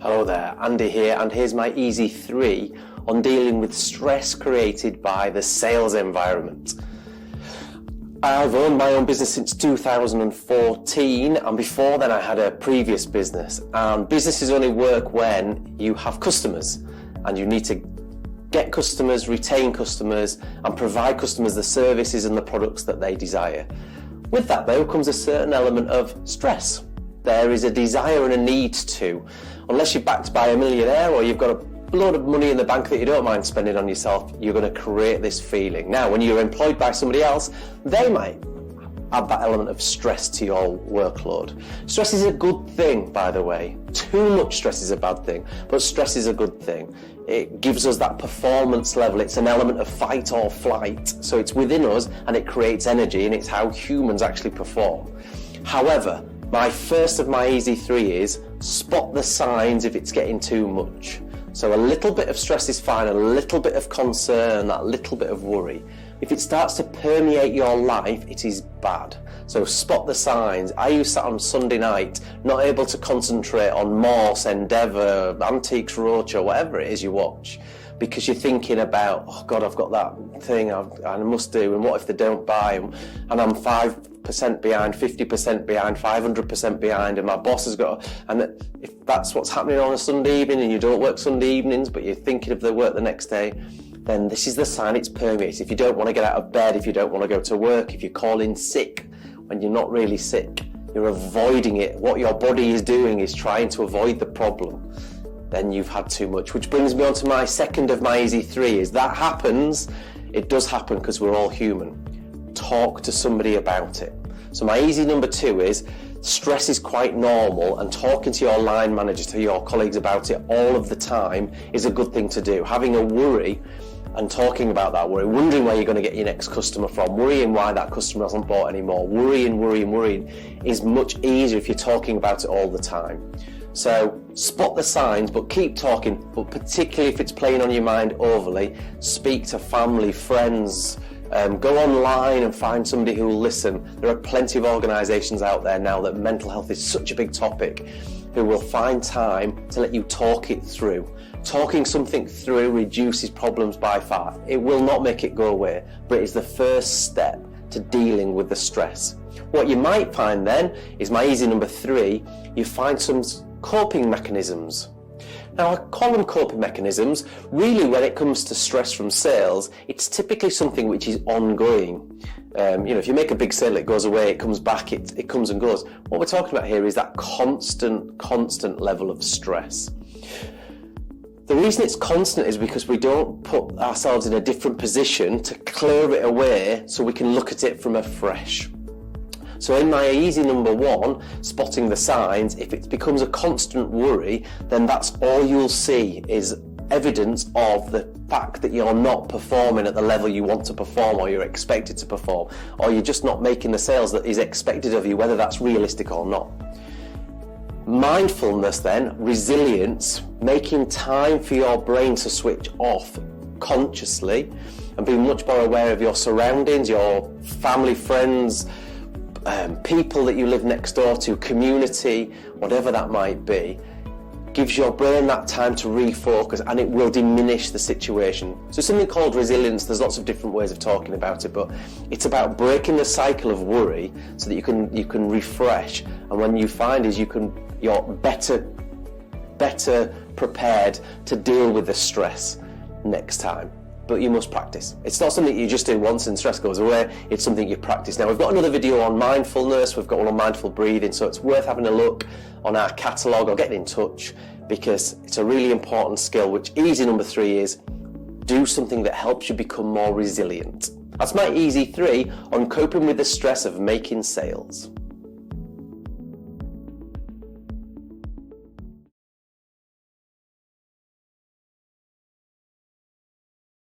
Hello there, Andy here, and here's my easy 3 on dealing with stress created by the sales environment. I've owned my own business since 2014, and before then I had a previous business. And businesses only work when you have customers, and you need to get customers, retain customers, and provide customers the services and the products that they desire. With that, though, comes a certain element of stress. There is a desire and a need to. Unless you're backed by a millionaire or you've got a load of money in the bank that you don't mind spending on yourself, you're going to create this feeling. Now, when you're employed by somebody else, they might add that element of stress to your workload. Stress is a good thing, by the way. Too much stress is a bad thing, but stress is a good thing. It gives us that performance level. It's an element of fight or flight. So it's within us and it creates energy, and it's how humans actually perform. However, my first of my easy 3 is spot the signs if it's getting too much. So a little bit of stress is fine, a little bit of concern, that little bit of worry. If it starts to permeate your life, it is bad. So spot the signs. I used to on Sunday night, not able to concentrate on Morse, Endeavour, Antiques Roadshow, whatever it is you watch, because you're thinking about, oh God, I've got that thing I must do, and what if they don't buy, and I'm 5% behind, 50% behind, 500% behind, and my boss has got, and if that's what's happening on a Sunday evening and you don't work Sunday evenings but you're thinking of the work the next day, then this is the sign it's permeates. If you don't want to get out of bed, if you don't want to go to work, if you're calling sick when you're not really sick, you're avoiding it. What your body is doing is trying to avoid the problem. Then you've had too much, which brings me on to my second of my easy 3 is that happens. It does happen because we're all human. Talk to somebody about it. So my easy number 2 is stress is quite normal, and talking to your line manager, to your colleagues about it all of the time is a good thing to do. Having a worry and talking about that worry, wondering where you're going to get your next customer from, worrying why that customer hasn't bought anymore, worrying is much easier if you're talking about it all the time. So spot the signs, but keep talking, but particularly if it's playing on your mind overly, speak to family, friends, go online and find somebody who will listen. There are plenty of organisations out there now that mental health is such a big topic, who will find time to let you talk it through. Talking something through reduces problems by far. It will not make it go away, but it is the first step to dealing with the stress. What you might find then is my easy number 3, you find some coping mechanisms. Now, I call them coping mechanisms. Really, when it comes to stress from sales, it's typically something which is ongoing. If you make a big sale, it goes away, it comes back, it comes and goes. What we're talking about here is that constant level of stress. The reason it's constant is because we don't put ourselves in a different position to clear it away so we can look at it from afresh. So in my easy number 1, spotting the signs, if it becomes a constant worry, then that's all you'll see is evidence of the fact that you're not performing at the level you want to perform, or you're expected to perform, or you're just not making the sales that is expected of you, whether that's realistic or not. Mindfulness then, resilience, making time for your brain to switch off consciously and being much more aware of your surroundings, your family, friends, people that you live next door to, community, whatever that might be, gives your brain that time to refocus, and it will diminish the situation. So something called resilience, there's lots of different ways of talking about it, but it's about breaking the cycle of worry so that you can refresh, and when you find is you're better prepared to deal with the stress next time. But you must practice. It's not something you just do once and stress goes away, it's something you practice. Now, we've got another video on mindfulness, we've got one on mindful breathing, so it's worth having a look on our catalogue or getting in touch, because it's a really important skill, which easy number 3 is do something that helps you become more resilient. That's my easy 3 on coping with the stress of making sales.